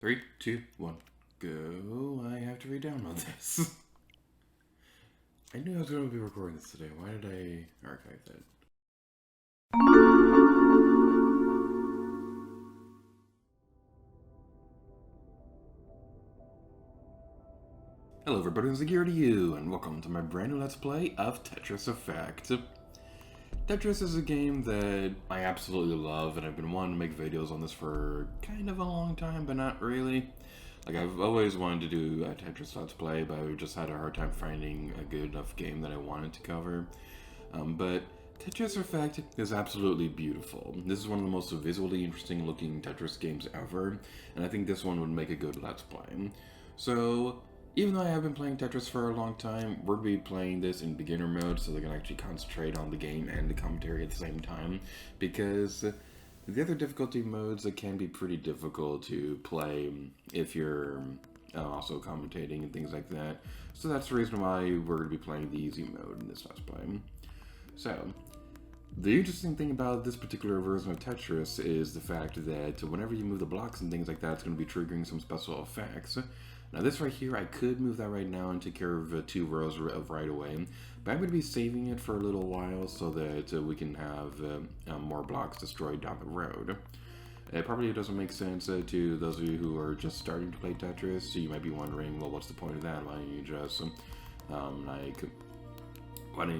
Three, two, one, go. I have to re-download this. I knew I was going to be recording this today. Why did I archive that? Hello everybody, it's Gear to you, and welcome to my brand new Let's Play of Tetris Effect. Tetris is a game that I absolutely love, and I've been wanting to make videos on this for kind of a long time, but not really. Like, I've always wanted to do a Tetris Let's Play, but I've just had a hard time finding a good enough game that I wanted to cover. But Tetris Effect is absolutely beautiful. This is one of the most visually interesting looking Tetris games ever, and I think this one would make a good Let's Play. So, even though I have been playing Tetris for a long time, we're going to be playing this in beginner mode so they can actually concentrate on the game and the commentary at the same time, because the other difficulty modes that can be pretty difficult to play if you're also commentating and things like that. So that's the reason why we're going to be playing the easy mode in this Let's Play. So, the interesting thing about this particular version of Tetris is the fact that whenever you move the blocks and things like that, it's going to be triggering some special effects. Now this right here, I could move that right now and take care of 2 rows of right away, but I'm going to be saving it for a little while so that we can have more blocks destroyed down the road. It probably doesn't make sense to those of you who are just starting to play Tetris. So you might be wondering, well, what's the point of that? Why don't you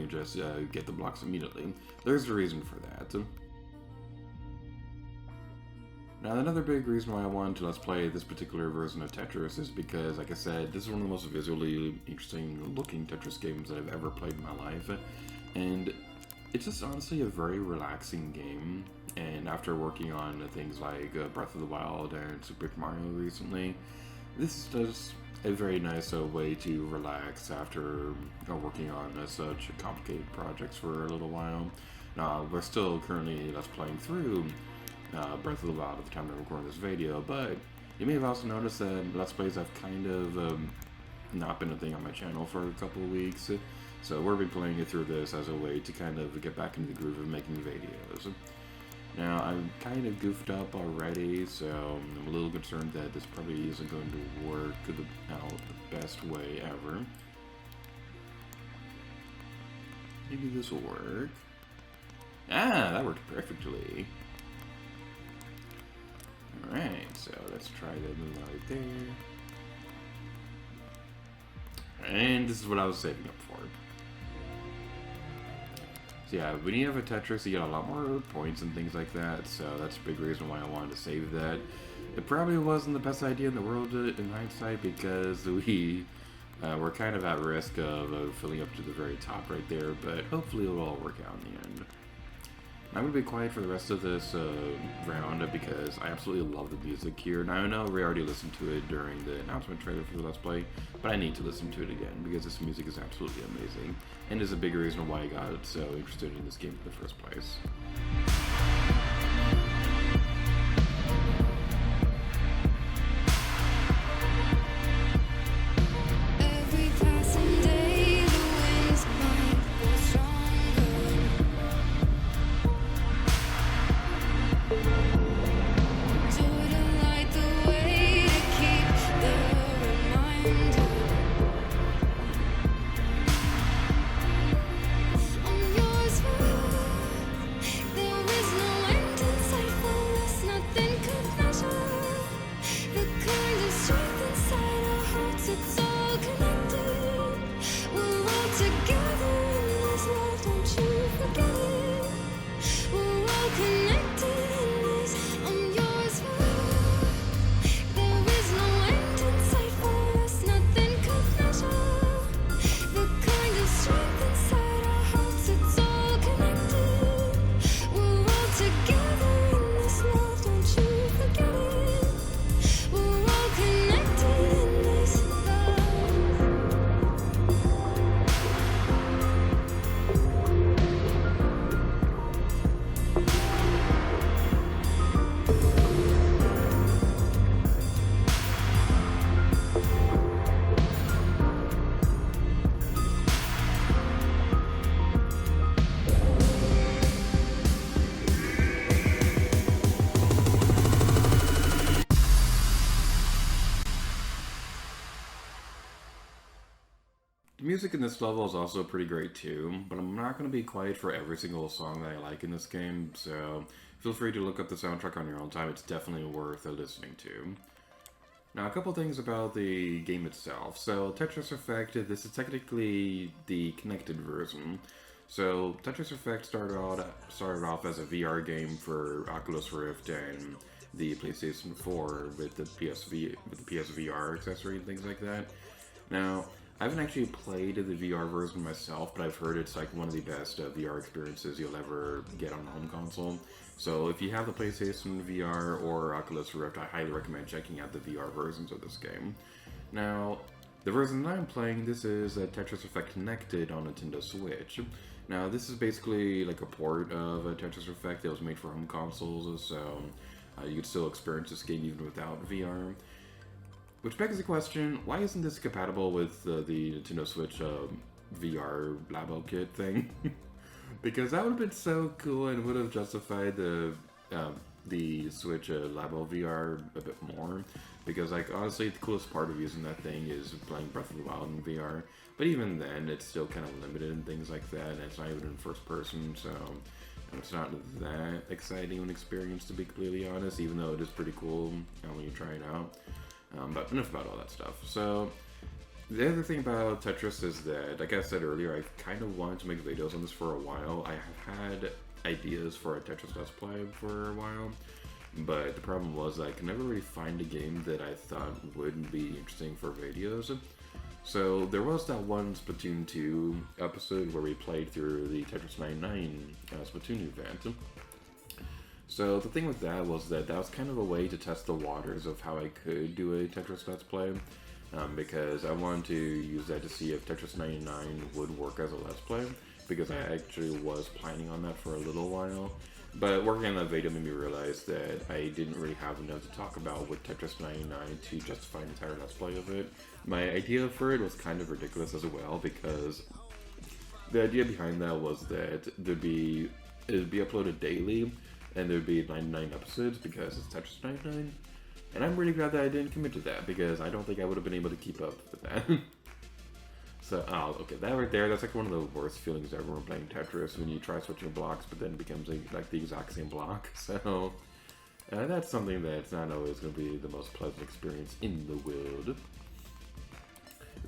just get the blocks immediately? There's a reason for that. Now, another big reason why I wanted to Let's Play this particular version of Tetris is because, like I said, this is one of the most visually interesting looking Tetris games that I've ever played in my life. And it's just honestly a very relaxing game. And after working on things like Breath of the Wild and Super Mario recently, this is just a very nice way to relax after working on such complicated projects for a little while. Now, we're still currently Let's Playing through Breath of the Wild at the time of recording this video, but you may have also noticed that Let's Plays have kind of not been a thing on my channel for a couple of weeks, so we'll be playing it through this as a way to kind of get back into the groove of making videos. Now, I'm kind of goofed up already, so I'm a little concerned that this probably isn't going to work out the best way ever. Maybe this will work. Ah, that worked perfectly. Alright, so let's try that move right there. And this is what I was saving up for. So yeah, when you have a Tetris, you get a lot more points and things like that, so that's a big reason why I wanted to save that. It probably wasn't the best idea in the world in hindsight, because we were kind of at risk of filling up to the very top right there, but hopefully it'll all work out in the end. I'm going to be quiet for the rest of this round because I absolutely love the music here. Now I know we already listened to it during the announcement trailer for the Let's Play, but I need to listen to it again because this music is absolutely amazing and is a big reason why I got so interested in this game in the first place. There The music in this level is also pretty great too, but I'm not going to be quiet for every single song that I like in this game, so feel free to look up the soundtrack on your own time. It's definitely worth listening to. Now, a couple things about the game itself. So, Tetris Effect, this is technically the connected version. So, Tetris Effect started off as a VR game for Oculus Rift and the PlayStation 4 with the PSVR accessory and things like that. Now, I haven't actually played the VR version myself, but I've heard it's like one of the best VR experiences you'll ever get on a home console. So if you have the PlayStation VR or Oculus Rift, I highly recommend checking out the VR versions of this game. Now, the version that I'm playing, this is Tetris Effect Connected on Nintendo Switch. Now, this is basically like a port of Tetris Effect that was made for home consoles, so you could still experience this game even without VR. Which begs the question, why isn't this compatible with the Nintendo Switch VR Labo kit thing? Because that would have been so cool and would have justified the Switch Labo VR a bit more. Because, like, honestly, the coolest part of using that thing is playing Breath of the Wild in VR. But even then, it's still kind of limited and things like that, and it's not even in first person, so it's not that exciting of an experience, to be completely honest, even though it is pretty cool when you try it out. But enough about all that stuff. So, the other thing about Tetris is that, like I said earlier, I kind of wanted to make videos on this for a while. I have had ideas for a Tetris Let's Play for a while, but the problem was I could never really find a game that I thought would be interesting for videos. So, there was that one Splatoon 2 episode where we played through the Tetris 99 Splatoon event. So the thing with that was that was kind of a way to test the waters of how I could do a Tetris Let's Play, because I wanted to use that to see if Tetris 99 would work as a Let's Play, because I actually was planning on that for a little while. But working on that video made me realize that I didn't really have enough to talk about with Tetris 99 to justify an entire Let's Play of it. My idea for it was kind of ridiculous as well, because the idea behind that was that it would be uploaded daily, and there'd be 99 episodes because it's Tetris 99. And I'm really glad that I didn't commit to that, because I don't think I would have been able to keep up with that. So, okay, that right there, that's like one of the worst feelings ever when playing Tetris, when you try switching blocks, but then it becomes like the exact same block. So, that's something that's not always going to be the most pleasant experience in the world.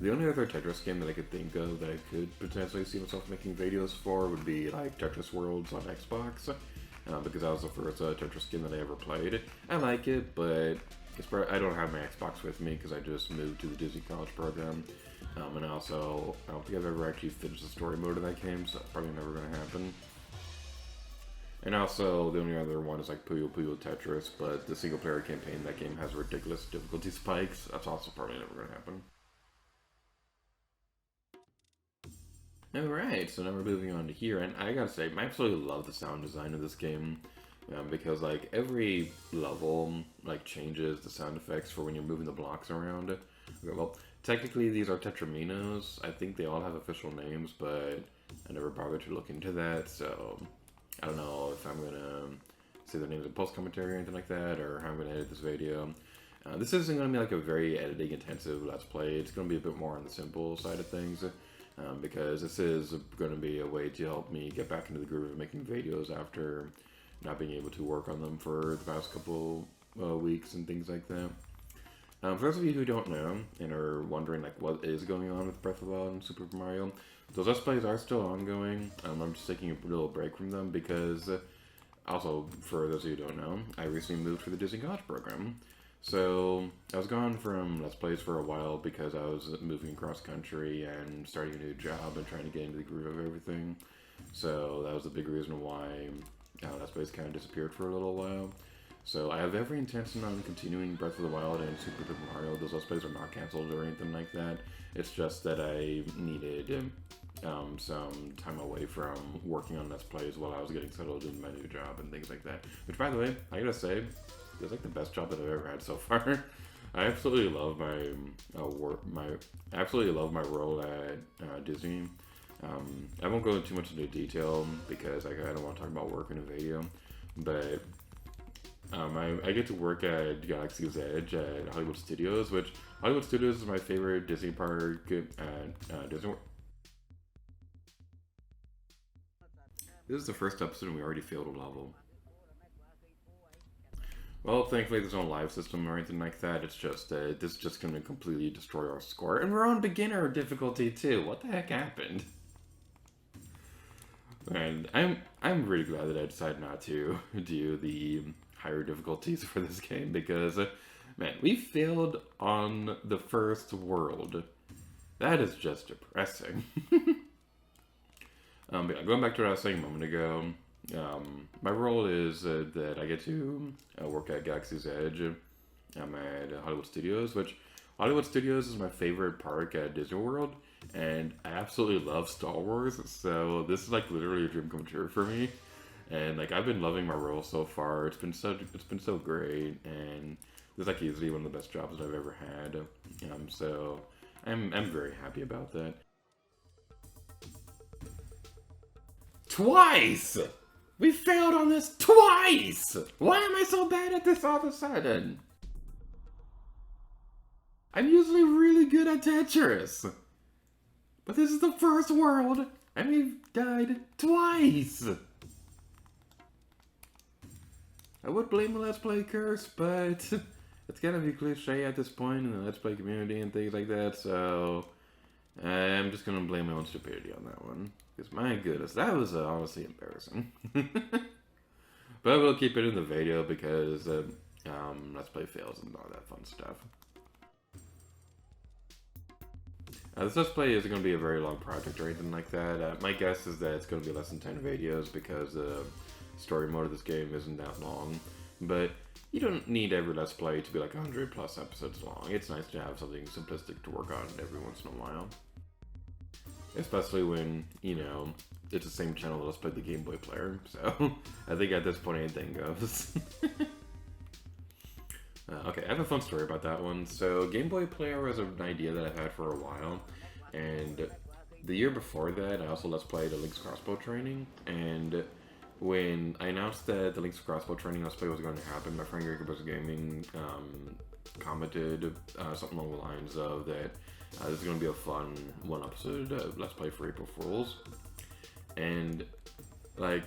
The only other Tetris game that I could think of that I could potentially see myself making videos for would be like Tetris Worlds on Xbox. Because that was the first Tetris game that I ever played. I like it, but I don't have my Xbox with me because I just moved to the Disney College program. And also, I don't think I've ever actually finished the story mode of that game, so that's probably never going to happen. And also, the only other one is like Puyo Puyo Tetris, but the single player campaign in that game has ridiculous difficulty spikes. That's also probably never going to happen. Alright, so now we're moving on to here, and I gotta say, I absolutely love the sound design of this game, because, like, every level, like, changes the sound effects for when you're moving the blocks around. Okay, well, technically these are Tetraminos. I think they all have official names, but I never bothered to look into that, so I don't know if I'm gonna say the names in post-commentary or anything like that, or how I'm gonna edit this video. This isn't gonna be, like, a very editing-intensive Let's Play. It's gonna be a bit more on the simple side of things. Because this is going to be a way to help me get back into the groove of making videos after not being able to work on them for the past couple weeks and things like that. For those of you who don't know and are wondering like what is going on with Breath of the Wild and Super Mario, those Let's Plays are still ongoing. I'm just taking a little break from them because, also for those of you who don't know, I recently moved to the Disney College program. So, I was gone from Let's Plays for a while because I was moving across country and starting a new job and trying to get into the groove of everything. So, that was the big reason why Let's Plays kind of disappeared for a little while. So, I have every intention on continuing Breath of the Wild and Super Mario. Those Let's Plays are not cancelled or anything like that. It's just that I needed some time away from working on Let's Plays while I was getting settled in my new job and things like that. Which, by the way, I gotta say, it's like the best job that I've ever had so far. I absolutely love my absolutely love my role at Disney. I won't go into too much into detail because I don't want to talk about work in a video, but I get to work at Galaxy's Edge at Hollywood Studios, which Hollywood Studios is my favorite Disney park at Disney World. This is the first episode and we already failed a level. Well, thankfully there's no live system or anything like that. It's just this is just going to completely destroy our score. And we're on beginner difficulty too. What the heck happened? And I'm really glad that I decided not to do the higher difficulties for this game because, man, we failed on the first world. That is just depressing. But yeah, going back to what I was saying a moment ago, my role is that I get to work at Galaxy's Edge. I'm at Hollywood Studios, which Hollywood Studios is my favorite park at Disney World, and I absolutely love Star Wars, so this is like literally a dream come true for me. And like I've been loving my role so far. It's been so great, and this is like easily one of the best jobs that I've ever had. So I'm very happy about that. Twice! We failed on this twice! Why am I so bad at this all of a sudden? I'm usually really good at Tetris. But this is the first world, and we've died twice! I would blame the Let's Play curse, but it's gonna be cliche at this point in the Let's Play community and things like that, so I'm just gonna blame my own stupidity on that one. Because my goodness, that was honestly embarrassing. But we'll keep it in the video because Let's Play fails and all that fun stuff. This Let's Play isn't going to be a very long project or anything like that. My guess is that it's going to be less than 10 videos because the story mode of this game isn't that long. But you don't need every Let's Play to be like 100 plus episodes long. It's nice to have something simplistic to work on every once in a while. Especially when, you know, it's the same channel that Let's Play the Game Boy player. So I think at this point anything goes. Okay, I have a fun story about that one. So, Game Boy Player was an idea that I've had for a while, and the year before that, I also Let's Played the Link's Crossbow Training, and when I announced that the Link's Crossbow Training Let's Play was going to happen, my friend Gregabus Gaming commented something along the lines of that this is going to be a fun one episode Let's Play for April Fools, and like,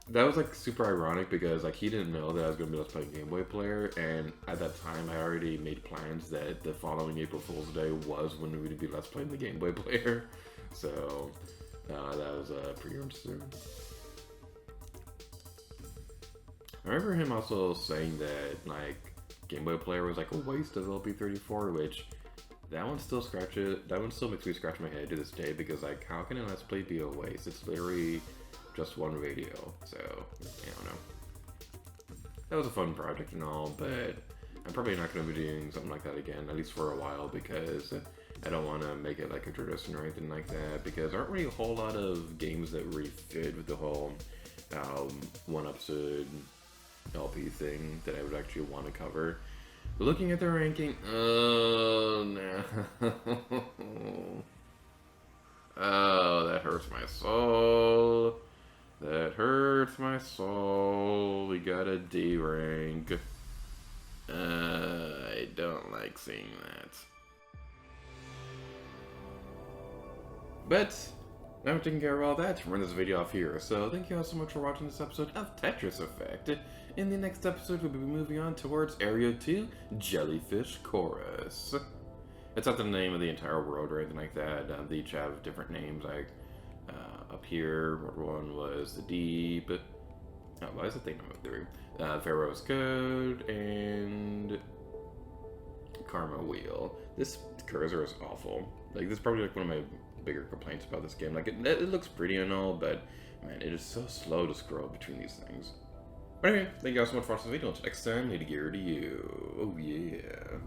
that was like super ironic because like he didn't know that I was going to be Let's Play Game Boy Player, and at that time I already made plans that the following April Fool's Day was when we would be Let's Playing the Game Boy Player, so that was pretty interesting. I remember him also saying that like Game Boy Player was like a waste of LP34, which that one still makes me scratch my head to this day because like how can a Let's Play be a waste? It's literally just one video, so I don't know. That was a fun project and all, but I'm probably not going to be doing something like that again, at least for a while, because I don't want to make it like a tradition or anything like that, because there aren't really a whole lot of games that really fit with the whole one episode LP thing that I would actually want to cover. But looking at the ranking, oh no. Oh, that hurts my soul. That hurts my soul. We got a D rank. I don't like seeing that. But now I'm taking care of all that to run this video off here. So thank you all so much for watching this episode of Tetris Effect. In the next episode, we'll be moving on towards Area 2, Jellyfish Chorus. It's not the name of the entire world or anything like that. They each have different names, like up here, one was the Deep. Oh, why is it thing number 3? Pharaoh's Code and Karma Wheel. This cursor is awful. Like, this is probably like one of my bigger complaints about this game. Like, it looks pretty and all, but man, it is so slow to scroll between these things. But anyway, thank you guys so much for watching this video. Until next time, Lady Gear to you. Oh yeah.